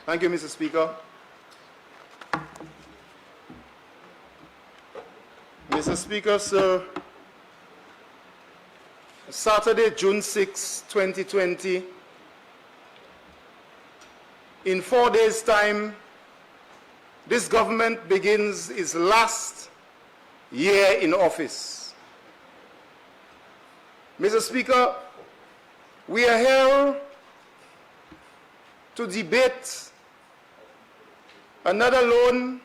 Thank you, Mr. Speaker. Mr. Speaker, sir, Saturday, June 6, 2020, in 4 days' time, this government begins its last year in office. Mr. Speaker, we are here to debate another loan.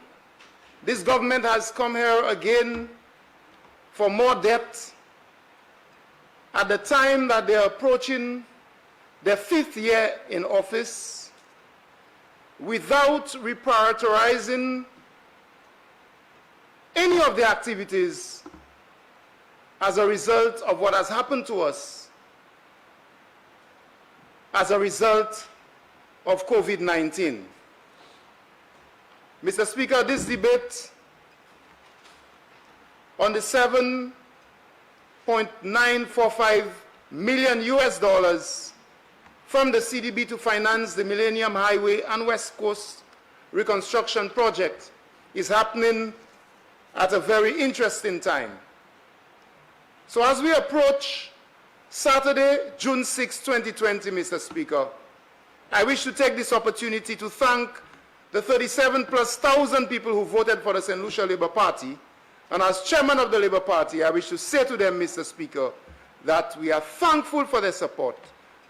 This government has come here again for more debt at the time that they are approaching their 5th year in office without reprioritizing any of the activities as a result of what has happened to us as a result of COVID-19. Mr. Speaker, this debate on the $7.945 million US dollars from the CDB to finance the Millennium Highway and West Coast reconstruction project is happening at a very interesting time. So as we approach Saturday, June 6, 2020, Mr. Speaker, I wish to take this opportunity to thank the 37,000+ people who voted for the St. Lucia Labour Party. And as chairman of the Labour Party, I wish to say to them, Mr. Speaker, that we are thankful for their support.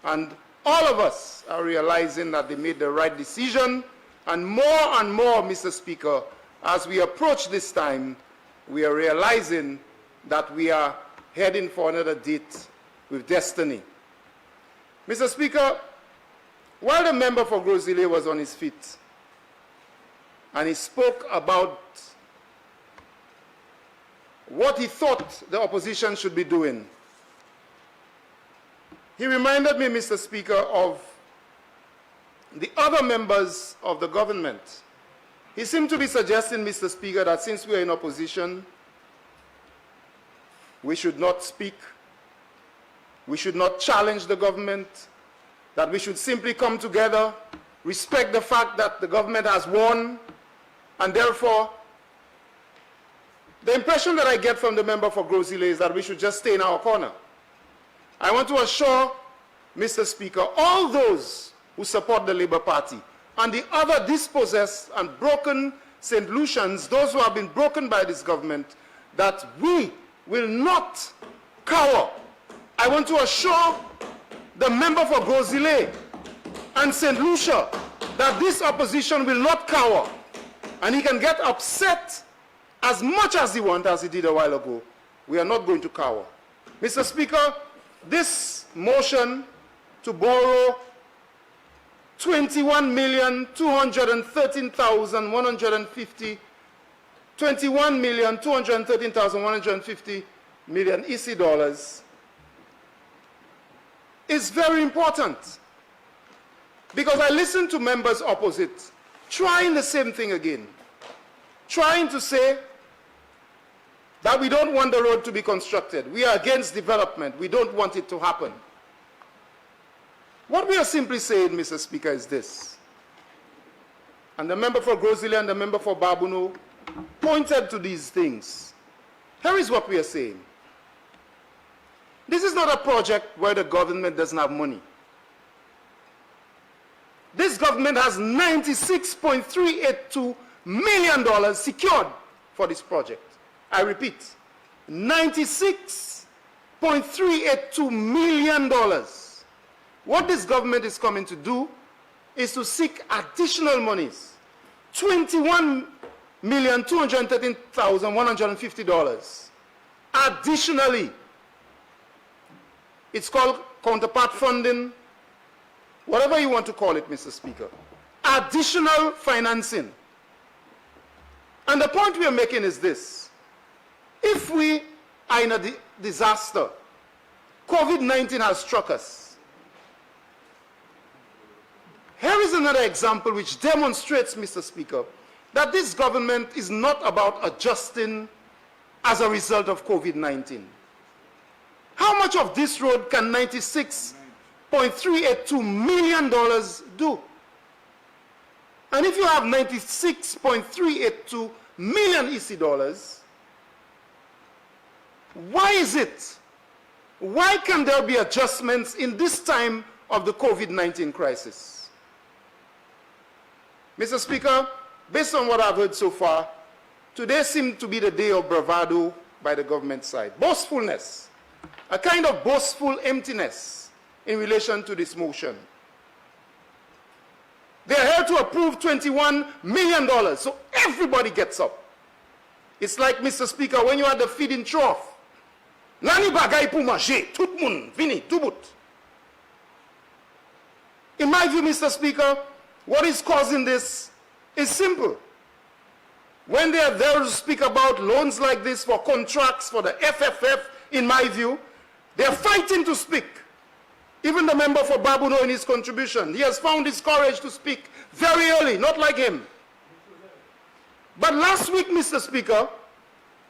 And all of us are realizing that they made the right decision. And more, Mr. Speaker, as we approach this time, we are realizing that we are heading for another date with destiny. Mr. Speaker, while the member for Grosile was on his feet, and he spoke about what he thought the opposition should be doing, he reminded me, Mr. Speaker, of the other members of the government. He seemed to be suggesting, Mr. Speaker, that since we are in opposition, we should not speak, we should not challenge the government, that we should simply come together, respect the fact that the government has won, and therefore, the impression that I get from the member for Grosile is that we should just stay in our corner. I want to assure, Mr. Speaker, all those who support the Labour Party and the other dispossessed and broken St. Lucians, those who have been broken by this government, that we will not cower. I want to assure the member for Grosile and St. Lucia that this opposition will not cower, and he can get upset as much as he wants, as he did a while ago. We are not going to cower. Mr. Speaker, this motion to borrow $21,213,150 EC dollars is very important, because I listened to members opposite trying the same thing again, trying to say that we don't want the road to be constructed. We are against development. We don't want it to happen. What we are simply saying, Mr. Speaker, is this, and the member for Grosile and the member for Babuno pointed to these things. Here is what we are saying. This is not a project where the government doesn't have money. This government has $96.382 million secured for this project. I repeat, $96.382 million. What this government is coming to do is to seek additional monies, $21,213,150. Additionally, it's called counterpart funding, whatever you want to call it, Mr. Speaker. Additional financing. And the point we are making is this. If we are in a disaster, COVID-19 has struck us. Here is another example which demonstrates, Mr. Speaker, that this government is not about adjusting as a result of COVID-19. How much of this road can $96.382 million do? And if you have 96.382 million EC dollars, why is it? Why can there be adjustments in this time of the COVID-19 crisis? Mr. Speaker, based on what I've heard so far, today seemed to be the day of bravado by the government side. Boastfulness, a kind of boastful emptiness in relation to this motion. They are here to approve $21 million, so everybody gets up. It's like, Mr. Speaker, when you are at the feeding trough. Nani bagay pou manger, tout moun, vini, tout bout. In my view, Mr. Speaker, what is causing this is simple. When they are there to speak about loans like this for contracts for the FFF, in my view, they are fighting to speak. Even the member for Babuno in his contribution, he has found his courage to speak very early, not like him. But last week, Mr. Speaker,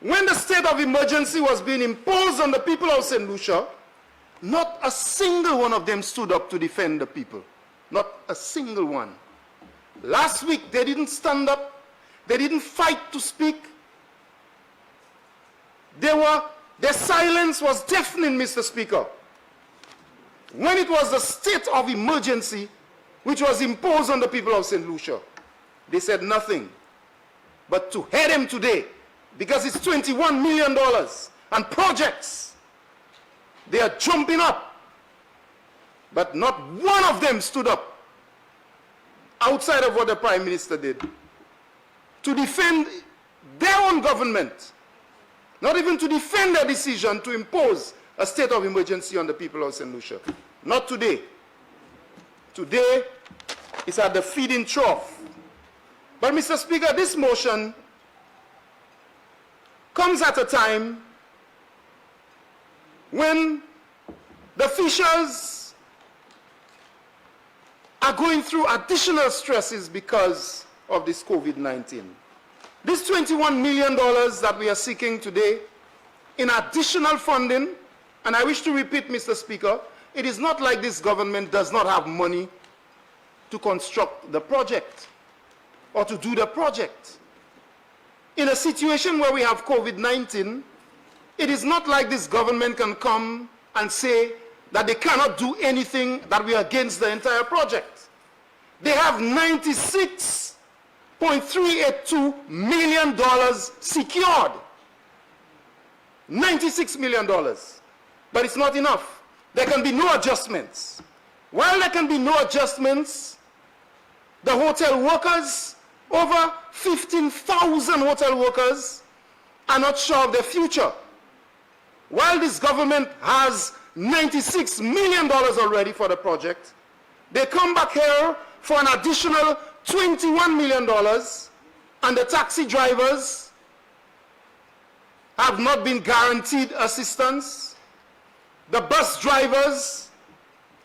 when the state of emergency was being imposed on the people of St. Lucia, not a single one of them stood up to defend the people. Not a single one. Last week, they didn't stand up. They didn't fight to speak. Their silence was deafening, Mr. Speaker. When it was the state of emergency which was imposed on the people of St. Lucia, they said nothing. But to hear them today, because it's $21 million and projects, they are jumping up. But not one of them stood up, outside of what the Prime Minister did, to defend their own government, not even to defend their decision to impose a state of emergency on the people of St. Lucia. Not today. Today is at the feeding trough. But, Mr. Speaker, this motion comes at a time when the fishers are going through additional stresses because of this COVID-19. This $21 million that we are seeking today in additional funding, and I wish to repeat, Mr. Speaker, it is not like this government does not have money to construct the project or to do the project. In a situation where we have COVID-19, it is not like this government can come and say that they cannot do anything, that we are against the entire project. They have $96.382 million secured. $96 million. But it's not enough. There can be no adjustments. While there can be no adjustments, the hotel workers, over 15,000 hotel workers, are not sure of their future. While this government has $96 million already for the project, they come back here for an additional $21 million, and the taxi drivers have not been guaranteed assistance. The bus drivers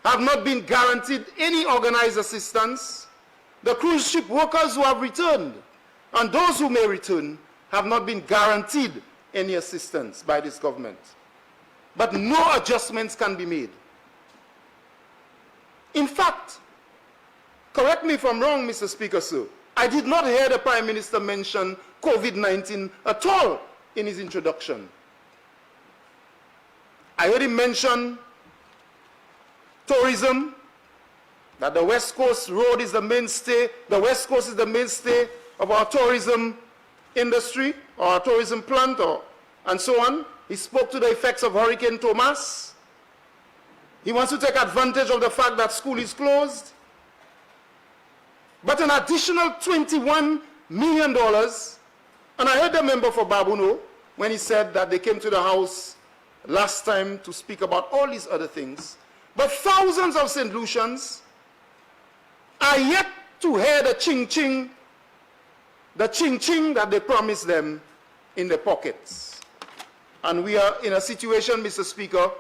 have not been guaranteed any organized assistance. The cruise ship workers who have returned, and those who may return, have not been guaranteed any assistance by this government. But no adjustments can be made. In fact, correct me if I'm wrong, Mr. Speaker, sir, I did not hear the Prime Minister mention COVID-19 at all in his introduction. I heard him mention tourism, that the West Coast Road is the mainstay, the West Coast is the mainstay of our tourism industry, or our tourism plant, and so on. He spoke to the effects of Hurricane Thomas. He wants to take advantage of the fact that school is closed. But an additional $21 million, and I heard the member for Babuno when he said that they came to the House last time to speak about all these other things. But thousands of St. Lucians are yet to hear the ching-ching that they promised them in their pockets. And we are in a situation, Mr. Speaker,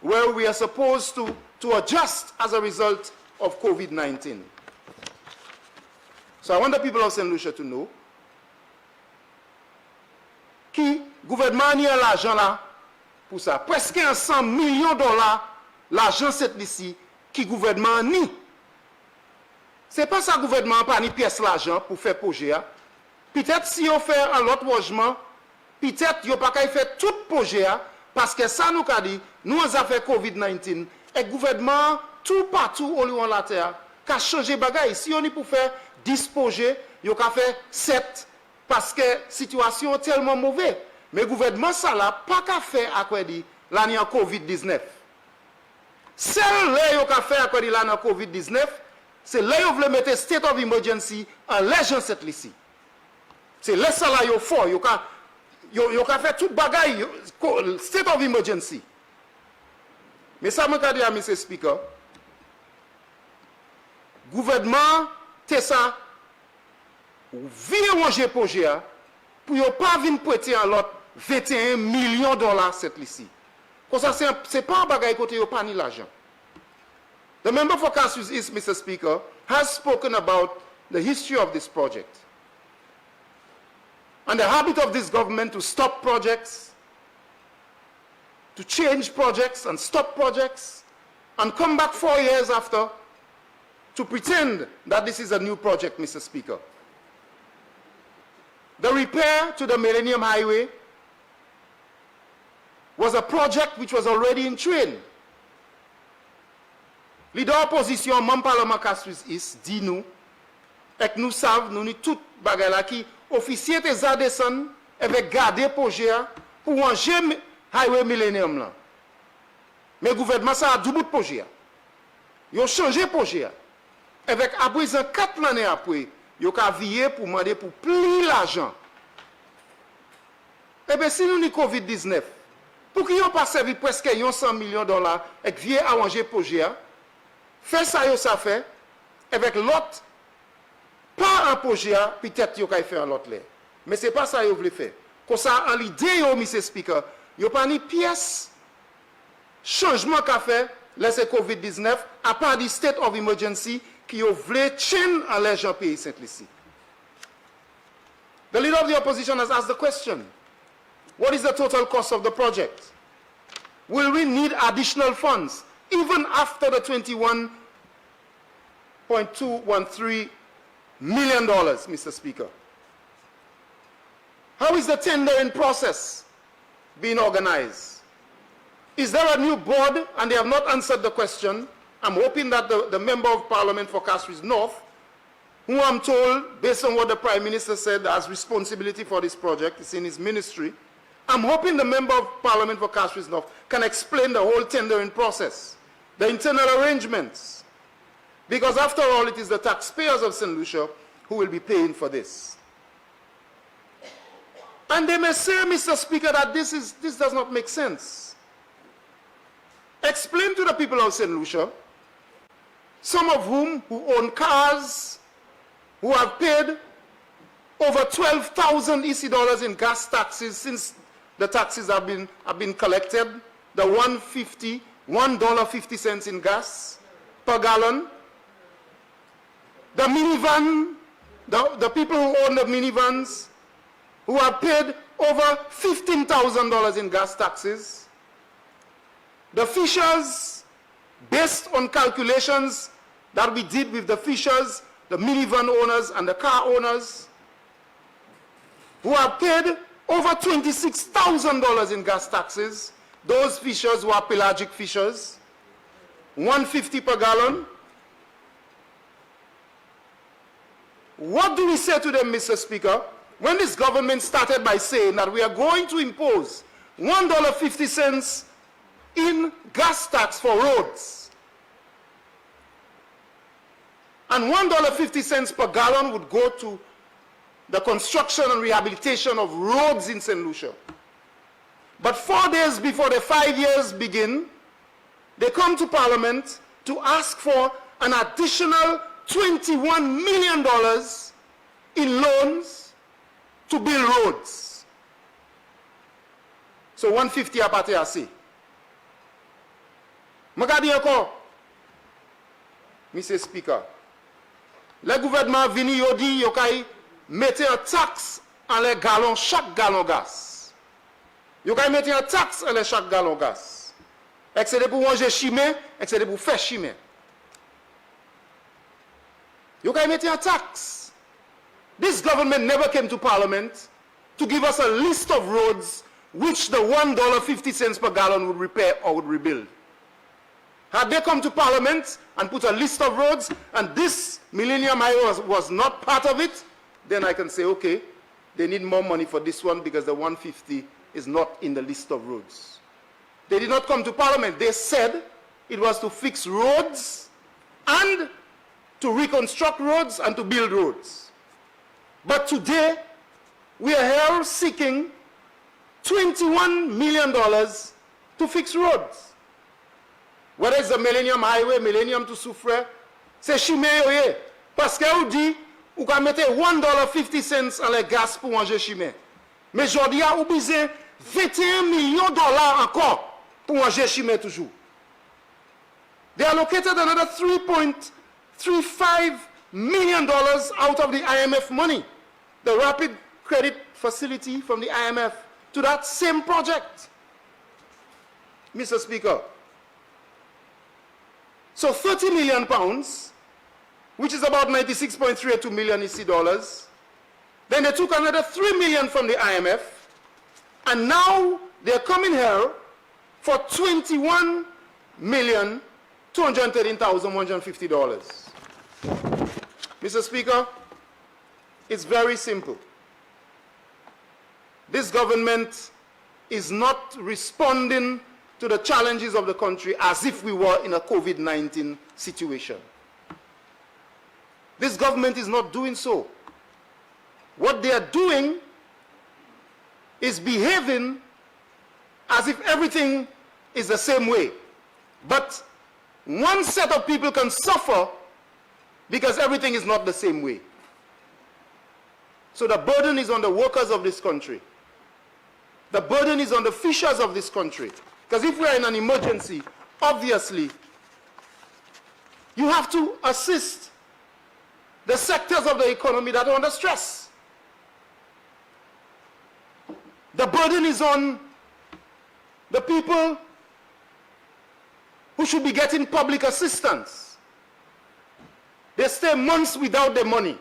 where we are supposed to adjust as a result of COVID-19. So I want the people of St. Lucia to know que gouvernement ni l'argent là pour ça. Presque $100 millions l'argent cette ici qui gouvernement ni. C'est pas ça le gouvernement pas ni pièce l'argent pour faire projet. Peut-être si on fait un autre logement, peut-être il pas qu'à faire tout projet parce que ça nous a dit nous avons fait COVID-19 et le gouvernement tout partout au lieu de la terre qu'a changé bagaille. Si on est pour faire 10 projets, il a fait 7 parce que la situation est tellement mauvaise. Mais le gouvernement ça là pas qu'à faire à quoi dit l'année en COVID-19. Seul là il a fait à quoi dit l'année en COVID-19. C'est là où vous voulez mettre state of emergency en légende cette ici. C'est là ça là yo fort, yo ka fait toute bagaille state of emergency. Mais ça me dit à M. Speaker, gouvernement c'est ça vient manger projet pour yo pas venir prêter en l'autre 21 millions de dollars cette ici. Comme ça c'est pas un bagaille côté yo pas ni l'argent. The member for Castres East, Mr. Speaker, has spoken about the history of this project and the habit of this government to stop projects, to change projects and stop projects, and come back 4 years after to pretend that this is a new project, Mr. Speaker. The repair to the Millennium Highway was a project which was already in train. Leader opposition, membre parlement Castres East, dit nous, et que nous savons, nous tout bagay la qui, officier te zadescend, avec garder projet pour ranger highway millennium là. Mais le gouvernement ça a double projet. Ils ont changé projet. Avec après 4 années après, ils ont viré pour demander pour plus l'argent. Eh bien, si nous avons COVID-19, pour qu'ils n'ont pas servi presque 100 millions de dollars et qu'ils viennent arranger projet, fait ça, ça fait, avec l'autre, pas un projet, peut-être qu'ils vont faire l'autre. Mais ce n'est pas ça qu'ils veulent faire. Comme ça, en l'idée, Mr. Speaker, il n'y a pas ni pièce, changement qu'a fait, laisser COVID-19, à part du state of emergency, qui voulait changer en les gens pays Saint-Lucie. The leader of the opposition has asked the question, what is the total cost of the project? Will we need additional funds? Even after the $21.213 million, Mr. Speaker. How is the tendering process being organized? Is there a new board? And they have not answered the question. I'm hoping that the member of parliament for Castres North, who I'm told, based on what the Prime Minister said, has responsibility for this project, it's in his ministry. I'm hoping the member of parliament for Castres North can explain the whole tendering process, the internal arrangements, because after all, it is the taxpayers of St. Lucia who will be paying for this. And they may say, Mr. Speaker, that this does not make sense. Explain to the people of St. Lucia, some of whom who own cars, who have paid over 12,000 EC dollars in gas taxes since the taxes have been collected, the $1.50 in gas per gallon. The minivan, the people who own the minivans, who have paid over $15,000 in gas taxes. The fishers, based on calculations that we did with the fishers, the minivan owners and the car owners, who have paid over $26,000 in gas taxes. Those fishers who are pelagic fishers, $1.50 per gallon. What do we say to them, Mr. Speaker? When this government started by saying that we are going to impose $1.50 in gas tax for roads, and $1.50 per gallon would go to the construction and rehabilitation of roads in St. Lucia. But 4 days before the 5 years begin, they come to Parliament to ask for an additional $21 million in loans to build roads. So 150 à partir assez. Regardez encore, Mr. Speaker. Le gouvernement vini yo dit yo kay mette un taxe en les gallons, chaque gallon gaz. Yo kay mette un taxe en les chaque gallon gaz. Et c'est pour manger chimé, et c'est pour faire chimé. You can make a tax. This government never came to Parliament to give us a list of roads which the $1.50 per gallon would repair or would rebuild. Had they come to Parliament and put a list of roads and this Millennium Highway was not part of it, then I can say, okay, they need more money for this one because the 150 is not in the list of roads. They did not come to Parliament. They said it was to fix roads and to reconstruct roads and to build roads. But today, we are here seeking $21 million to fix roads. Whether it's the Millennium Highway, Millennium to Soufre, c'est chimé yoye. Parce que ou dit, ou ka mette $1.50 en le gaz pour manger chimé. Mais aujourd'hui, ou besoin $21 millions encore pour manger chimé toujours. They allocated another $3.35 million out of the IMF money, the rapid credit facility from the IMF, to that same project. Mr. Speaker, so 30 million pounds, which is about 96.32 million EC dollars, then they took another 3 million from the IMF, and now they're coming here for $21,213,150. Mr. Speaker, it's very simple. This government is not responding to the challenges of the country as if we were in a COVID-19 situation. This government is not doing so. What they are doing is behaving as if everything is the same way. But one set of people can suffer because everything is not the same way. So the burden is on the workers of this country. The burden is on the fishers of this country. Because if we are in an emergency, obviously, you have to assist the sectors of the economy that are under stress. The burden is on the people who should be getting public assistance. They stay months without their money.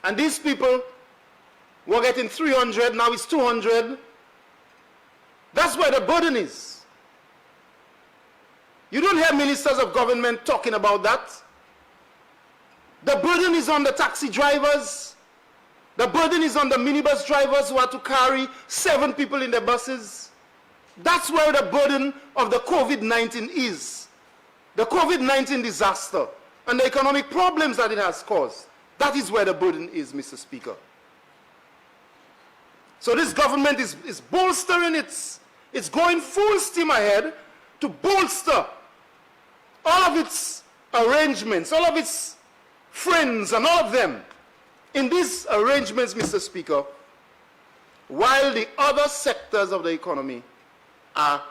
And these people were getting 300, now it's 200. That's where the burden is. You don't hear ministers of government talking about that. The burden is on the taxi drivers. The burden is on the minibus drivers who have to carry 7 people in their buses. That's where the burden of the COVID-19 is. The COVID-19 disaster and the economic problems that it has caused. That is where the burden is, Mr. Speaker. So this government is bolstering it's going full steam ahead to bolster all of its arrangements, all of its friends and all of them in these arrangements, Mr. Speaker, while the other sectors of the economy are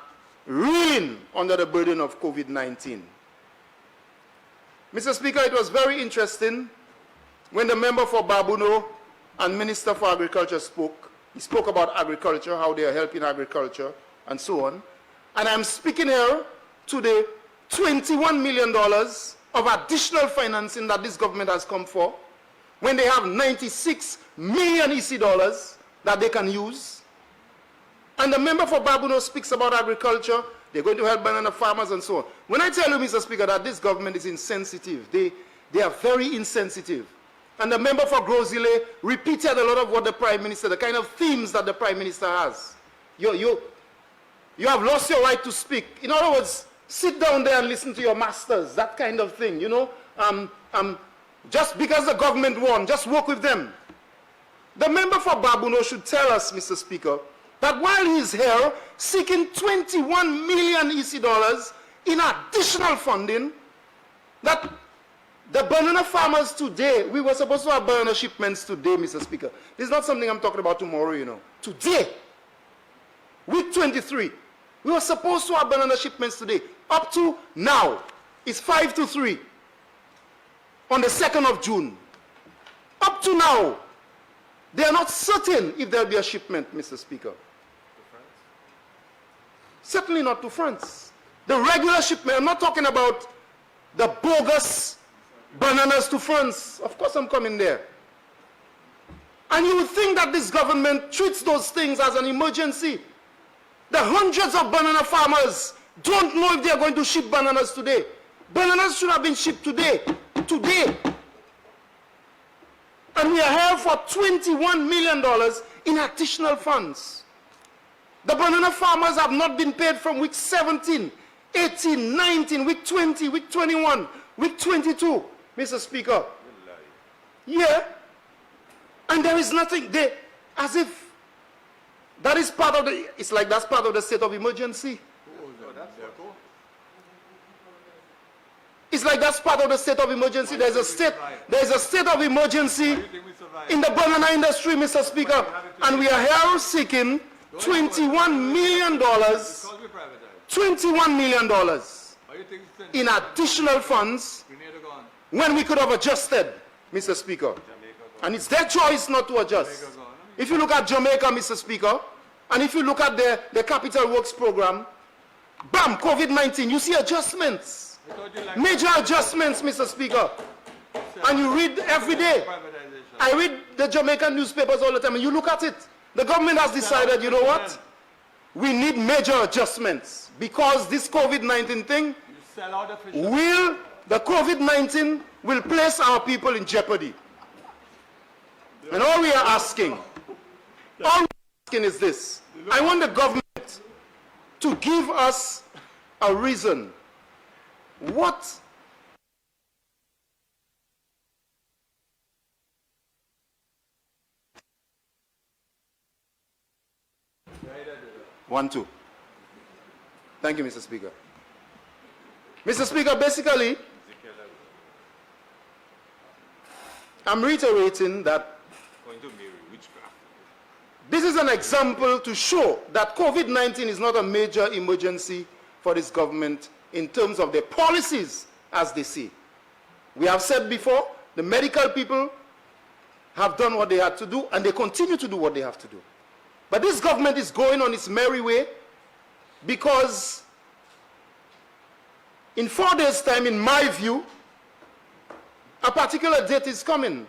reeling under the burden of COVID-19. Mr. Speaker, it was very interesting when the member for Babuno and Minister for Agriculture spoke. He spoke about agriculture, how they are helping agriculture, and so on. And I'm speaking here to the $21 million of additional financing that this government has come for, when they have 96 million EC dollars that they can use. And the member for Babuno speaks about agriculture. They're going to help banana farmers and so on. When I tell you, Mr. Speaker, that this government is insensitive, they are very insensitive. And the member for Grozile repeated a lot of what the Prime Minister, the kind of themes that the Prime Minister has. You have lost your right to speak. In other words, sit down there and listen to your masters, that kind of thing, you know. Just because the government won, just work with them. The member for Babuno should tell us, Mr. Speaker, that while he's here seeking 21 million EC dollars in additional funding, that the banana farmers today, we were supposed to have banana shipments today, Mr. Speaker. This is not something I'm talking about tomorrow, you know. Today, week 23, we were supposed to have banana shipments today. Up to now, it's 5 to 3 on the 2nd of June. Up to now, they are not certain if there will be a shipment, Mr. Speaker. Certainly not to France. The regular shipment, I'm not talking about the bogus bananas to France. Of course I'm coming there. And you would think that this government treats those things as an emergency. The hundreds of banana farmers don't know if they are going to ship bananas today. Bananas should have been shipped today. Today. And we are here for $21 million in additional funds. The banana farmers have not been paid from week 17, 18, 19, week 20, week 21, week 22, Mr. Speaker. Yeah. And there is nothing there, as if that is part of the, it's like that's part of the state of emergency. It's like that's part of the state of emergency. There's a state of emergency in the banana industry, Mr. Speaker. And we are here seeking $21 million, $21 million in additional funds when we could have adjusted, Mr. Speaker. And it's their choice not to adjust. If you look at Jamaica, Mr. Speaker, and if you look at the Capital Works program, bam, COVID-19, you see adjustments. Major adjustments, Mr. Speaker. And you read every day. I read the Jamaican newspapers all the time, and you look at it. The government has decided, you know what? We need major adjustments because this COVID-19 thing the COVID-19 will place our people in jeopardy. And all we are asking is this. I want the government to give us a reason. What? One, two. Thank you, Mr. Speaker. Mr. Speaker, basically, I'm reiterating that this is an example to show that COVID-19 is not a major emergency for this government in terms of their policies as they see. We have said before, the medical people have done what they had to do, and they continue to do what they have to do. But this government is going on its merry way because in 4 days' time, in my view, a particular date is coming.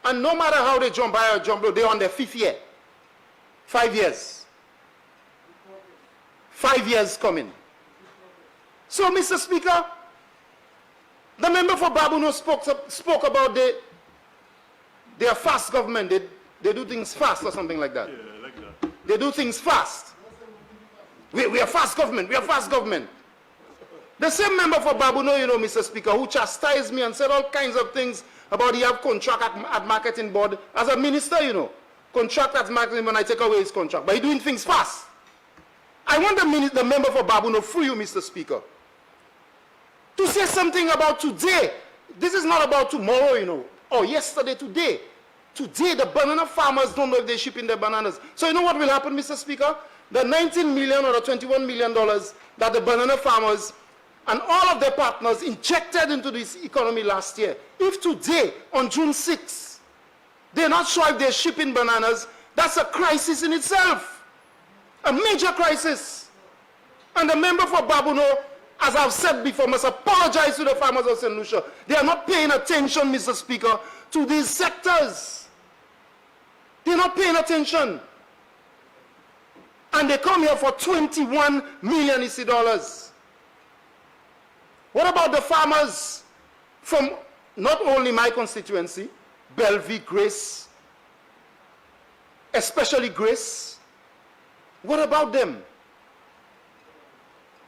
And no matter how they jump high or jump low, they're on their 5th year. 5 years. 5 years coming. So, Mr. Speaker, the member for Babuno spoke about their fast government. They do things fast or something like that. Yeah, like that. They do things fast. We are fast government. We are fast government. The same member for Babuno, you know, Mr. Speaker, who chastised me and said all kinds of things about he have contract at marketing board as a minister, you know. Contract at marketing when I take away his contract. But he's doing things fast. I want the member for Babuno through you, Mr. Speaker, to say something about today. This is not about tomorrow, you know, or yesterday, today. Today, the banana farmers don't know if they're shipping their bananas. So you know what will happen, Mr. Speaker? The $19 million or the $21 million that the banana farmers and all of their partners injected into this economy last year, if today, on June 6th, they're not sure if they're shipping bananas, that's a crisis in itself. A major crisis. And the member for Babuno, as I've said before, must apologize to the farmers of St. Lucia. They are not paying attention, Mr. Speaker, to these sectors. They're not paying attention. And they come here for 21 million EC dollars. What about the farmers from not only my constituency, Bellevue, Grace, especially Grace? What about them?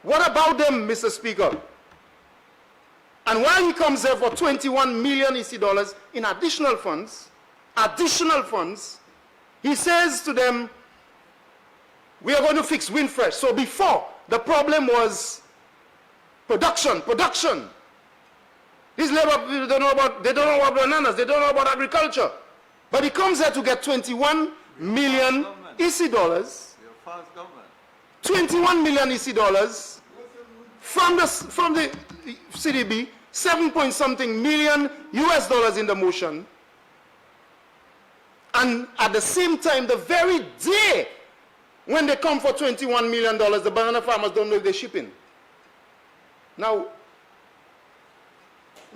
What about them, Mr. Speaker? And while he comes here for 21 million EC dollars in additional funds, he says to them, we are going to fix Windfresh. So before, the problem was production. These labor people don't know about bananas, they don't know about agriculture. But he comes here to get 21 million EC dollars. 21 million EC dollars from the CDB, 7-point-something million US dollars in the motion. And at the same time, the very day when they come for $21 million, the banana farmers don't know if they're shipping. Now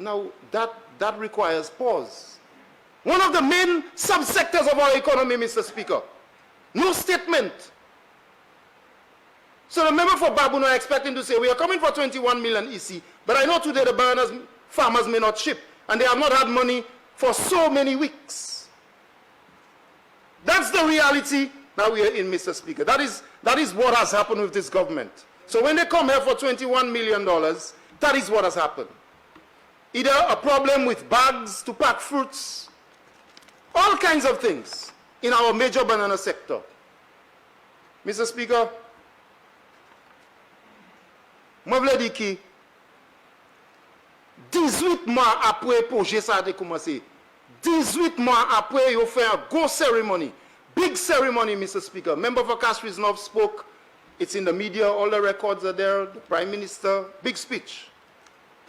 Now, that requires pause. One of the main subsectors of our economy, Mr. Speaker. No statement. So the member for Baboon are expecting to say, we are coming for 21 million EC, but I know today the farmers may not ship, and they have not had money for so many weeks. That's the reality that we are in, Mr. Speaker. That is what has happened with this government. So when they come here for $21 million, that is what has happened. Either a problem with bags to pack fruits, all kinds of things in our major banana sector. Mr. Speaker, moi vle di ki 18 mois après projet ça a commencé. 18 mois après yo fait un go ceremony, big ceremony, Mr. Speaker. Member for Castries North spoke. It's in the media, all the records are there, the Prime Minister, big speech.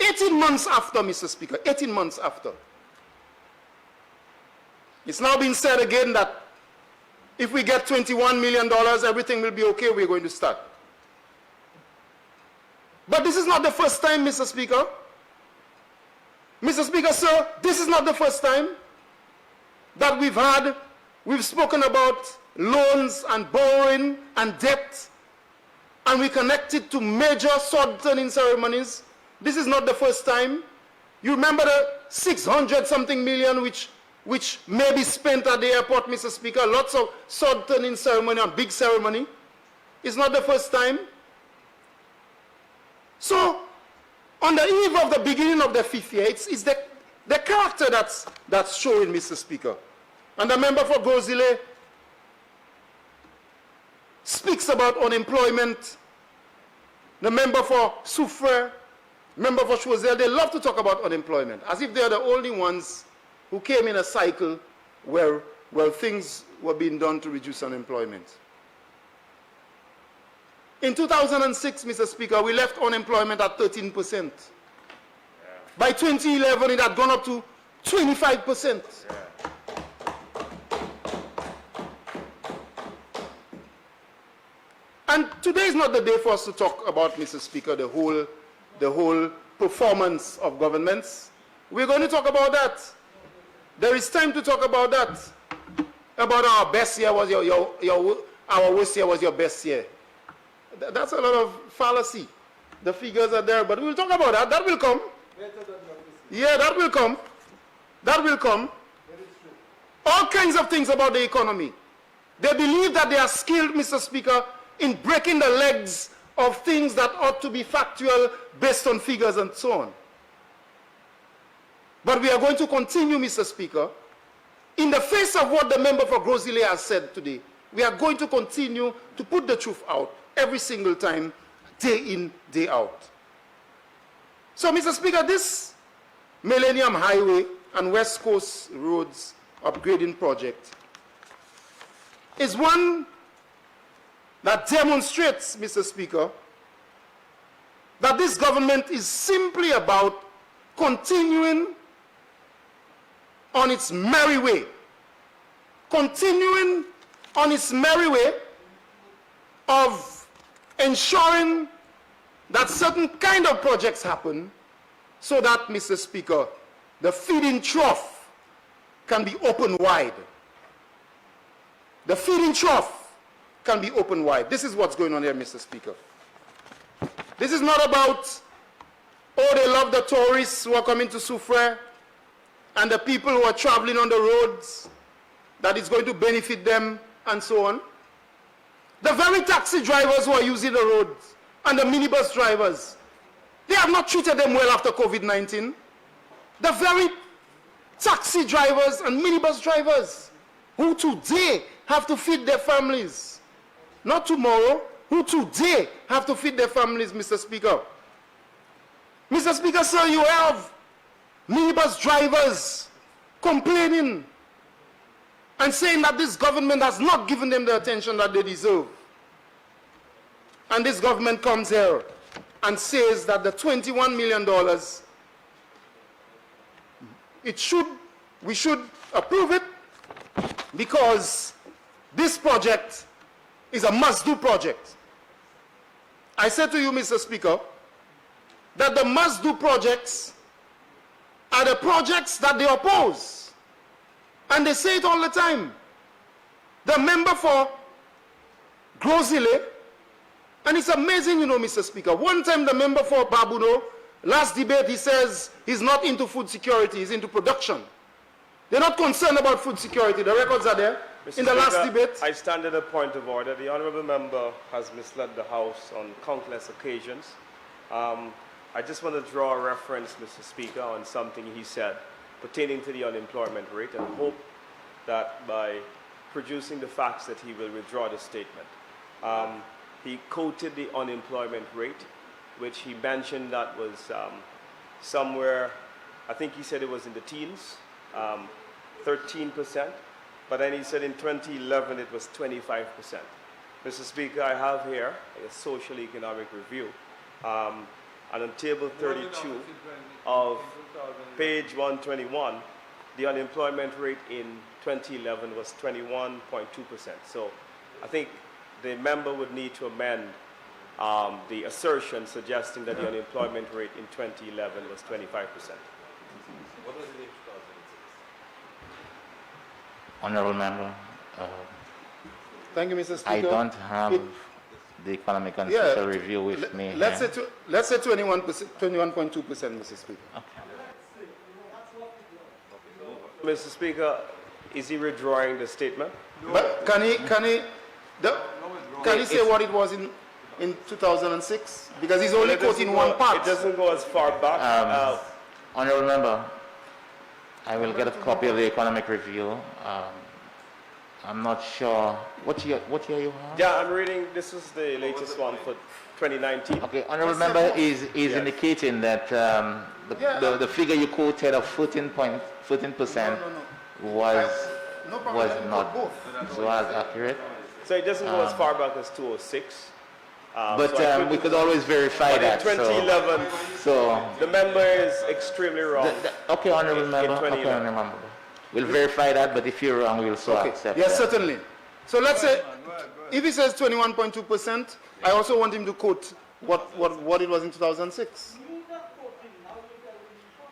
18 months after, Mr. Speaker, 18 months after. It's now been said again that if we get $21 million, everything will be okay, we're going to start. But this is not the first time, Mr. Speaker. Mr. Speaker, sir, this is not the first time that we've spoken about loans and borrowing and debt, and we connect it to major sword-turning ceremonies. This is not the first time. You remember the 600-something million which may be spent at the airport, Mr. Speaker, lots of sword-turning ceremony and big ceremony. It's not the first time. So, on the eve of the beginning of the fifth year, it's the character that's showing, Mr. Speaker. And the member for Gozile speaks about unemployment. The member for Soufre, member for Choiseul, they love to talk about unemployment, as if they are the only ones who came in a cycle where things were being done to reduce unemployment. In 2006, Mr. Speaker, we left unemployment at 13%. By 2011, it had gone up to 25%. And today is not the day for us to talk about, Mr. Speaker, the whole performance of governments. We're going to talk about that. There is time to talk about that. About our best year was our worst year was your best year. That's a lot of fallacy. The figures are there, but we'll talk about that. That will come. Yeah, that will come. That will come. All kinds of things about the economy. They believe that they are skilled, Mr. Speaker, in breaking the legs of things that ought to be factual based on figures and so on. But we are going to continue, Mr. Speaker, in the face of what the member for Grozile has said today. We are going to continue to put the truth out every single time, day in, day out. So, Mr. Speaker, this Millennium Highway and West Coast Roads upgrading project is one that demonstrates, Mr. Speaker, that this government is simply about continuing on its merry way. Continuing on its merry way of ensuring that certain kind of projects happen so that, Mr. Speaker, the feeding trough can be open wide. The feeding trough can be open wide. This is what's going on here, Mr. Speaker. This is not about, oh, they love the tourists who are coming to Soufre and the people who are traveling on the roads, that it's going to benefit them and so on. The very taxi drivers who are using the roads and the minibus drivers, they have not treated them well after COVID-19. The very taxi drivers and minibus drivers who today have to feed their families, not tomorrow, who today have to feed their families, Mr. Speaker. Mr. Speaker, sir, you have minibus drivers complaining and saying that this government has not given them the attention that they deserve. And this government comes here and says that the $21 million, we should approve it because this project is a must-do project. I said to you, Mr. Speaker, that the must-do projects are the projects that they oppose. And they say it all the time. The member for Grozile, and it's amazing, you know, Mr. Speaker. One time the member for Babuno, last debate, he says he's not into food security, he's into production. They're not concerned about food security. The records are there. Mr. In the Speaker, last debate. I stand at a point of order. The honourable member has misled the House on countless occasions. I just want to draw a reference, Mr. Speaker, on something he said pertaining to the unemployment rate, and hope that by producing the facts that he will withdraw the statement. He quoted the unemployment rate, which he mentioned that was somewhere, I think he said it was in the teens, 13%, but then he said in 2011 it was 25%. Mr. Speaker, I have here a social economic review, and on table 32 of page 121, the unemployment rate in 2011 was 21.2%. So I think the member would need to amend the assertion suggesting that the unemployment rate in 2011 was 25%. What was it in 2006? Honorable member, Thank you, Mr. Speaker. I don't have the economic and social review with me. Let's say 21%, 21.2%, Mr. Speaker. Okay. Mr. Speaker, is he withdrawing the statement? But can he say what it was in 2006? Because he's only quoting one part. It doesn't go as far back. Honorable member, I will get a copy of the economic review. I'm not sure. What year you have? Yeah, I'm reading. This is the latest one for 2019. Okay, honorable member is indicating that the figure you quoted of 14% was not so as accurate. So it doesn't go as far back as 2006. But so we could always verify that. In 2011, so the member is extremely wrong. Okay, honorable member. Okay, honorable member. We'll verify that, but if you're wrong, we'll so accept yes, that. certainly. So let's say, if he says 21.2%, I also want him to quote what it was in 2006.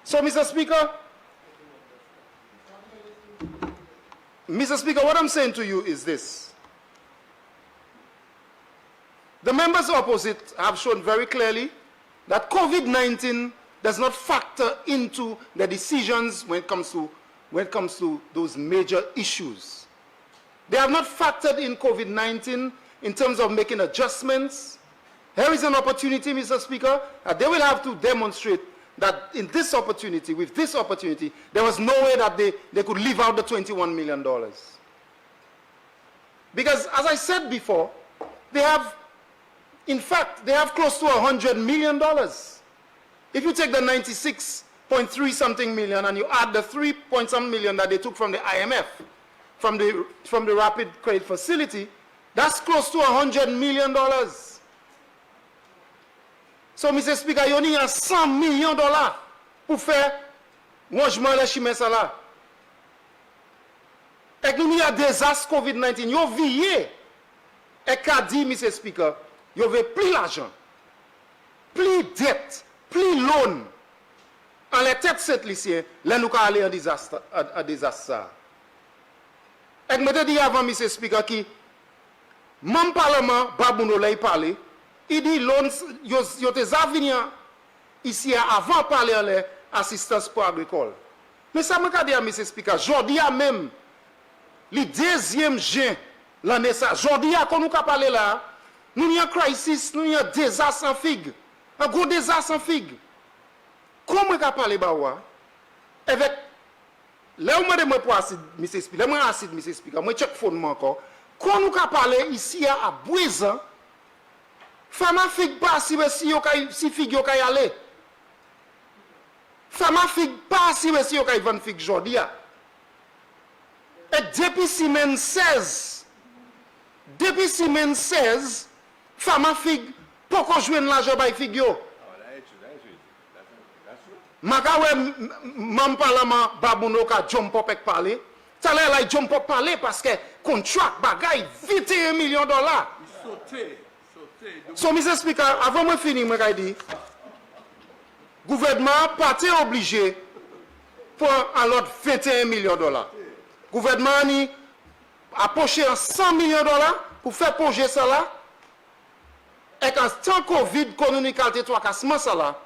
So, Mr. Speaker, what I'm saying to you is this. The members opposite have shown very clearly that COVID-19 does not factor into the decisions when it comes to those major issues. They have not factored in COVID-19 in terms of making adjustments. Here is an opportunity, Mr. Speaker, that they will have to demonstrate that in this opportunity, with this opportunity, there was no way that they could leave out the $21 million. Because, as I said before, they have, in fact, they have close to $100 million. If you take the 96.3 something million and you add the 3 point some million that they took from the IMF, from the Rapid Credit Facility, that's close to $100 million. So, Mr. Speaker, you only have $100 million pour faire rangement de chimè ça là. Et nous y a désastre COVID-19, yo vié. Et qu'a dit, Mr. Speaker, yo veut plus l'argent, plus dette, plus loan. En les têtes cette lycée, là nous allons aller en désastre, à désastre. Et je me dis avant, Mr. Speaker, qui, mon parlement, Babouno l'a parlé, il dit, yo te avenir ici avant de parler à l'assistance pour agricole. Mais ça me dit à Mr. Speaker, aujourd'hui même, le deuxième juin, l'année ça, aujourd'hui, quand nous parlons là, nous avons une crisis, nous avons un désastre en figue, un gros désastre en figue. Comment on peut parler avec là où je pour acide, Mr. Speaker, moi acide, Mr. Speaker, moi check fondement encore. Quand nous parler ici à Bouezan, femme figue pas si figue yo kay aller. Femme figue pas si yo kay vendre figue aujourd'hui. Et depuis semaine 16, femme figue pourquoi jouer l'argent bay figue yo. Makawe mam parlement Babouno ka jump up ek parler. Ça là la jump up parler parce que contrat bagay $21 millions. So Mr. Speaker, avant moi finir moi kay di gouvernement parti obligé pour un lot 21 millions de dollars. Le gouvernement a poché 100 millions de dollars pour faire projet ça là. Et quand tant Covid, économique, a été 3 ça là,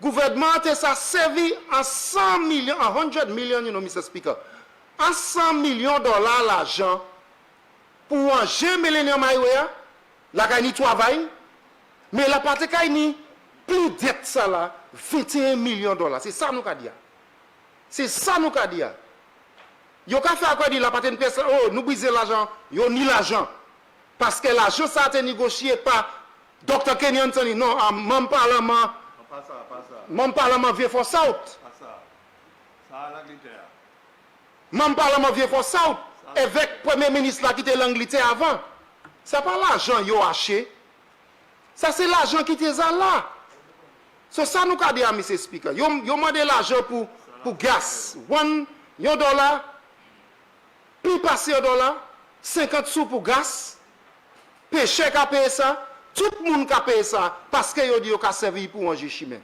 le gouvernement a servi en 100 millions, en 100 millions, you know, Mr. Speaker, en 100 millions de dollars l'argent pour un jeune Millennium Highway, la gagne travail, mais la partie qui plus dette ça là, 21 millions de dollars. C'est ça nous qu'a dit. C'est ça nous qu'a dit. Yo ka fait quoi dit la partie personne, oh, nous briser l'argent, yo ni l'argent. Parce que l'argent ça a été négocié par Dr. Kenny Anthony, non, mon parlement. Pas ça. Mon parlement vient for South. Pas ça. Ça à l'Angleterre. Mon parlement vient for South. Avec le premier ministre là qui était l'Angleterre avant. C'est pas l'argent yo haché. Ça c'est l'argent qui était là. So ça nous a dit à M. Speaker. Yo demandé l'argent pour gaz. $1, puis passer $1, 50 sous pour gaz. Péché qui a payé ça. Tout le monde qui a payé ça parce que yo dit yo ka servi pour manger chimé.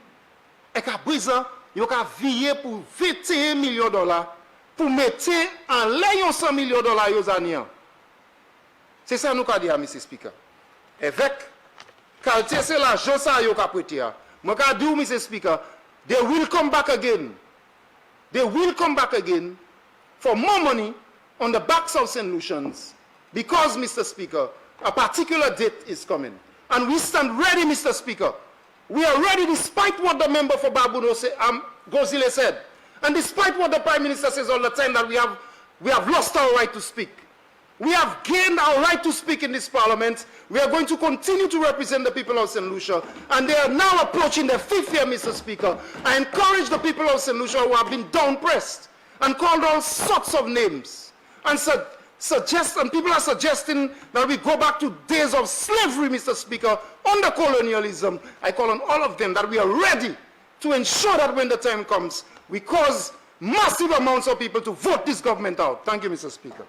Et qu'à présent, yo ka viré pour 21 millions de dollars pour mettre en l'air 100 millions de dollars aux années. C'est ça nous qu'a dit à M. Speaker. Avec qualité c'est l'argent ça yo ka prêté. Moi qu'a dit M. Speaker, they will come back again. They will come back again for more money on the backs of St. Lucians because, Mr. Speaker, a particular date is coming. And we stand ready, Mr. Speaker. We are ready despite what the member for Barbudo Gozile said. And despite what the Prime Minister says all the time that we have lost our right to speak. We have gained our right to speak in this parliament. We are going to continue to represent the people of St. Lucia. And they are now approaching their 5th year, Mr. Speaker. I encourage the people of St. Lucia who have been down-pressed and called all sorts of names. And people are suggesting that we go back to days of slavery, Mr. Speaker, under colonialism. I call on all of them that we are ready to ensure that when the time comes, we cause massive amounts of people to vote this government out. Thank you, Mr. Speaker.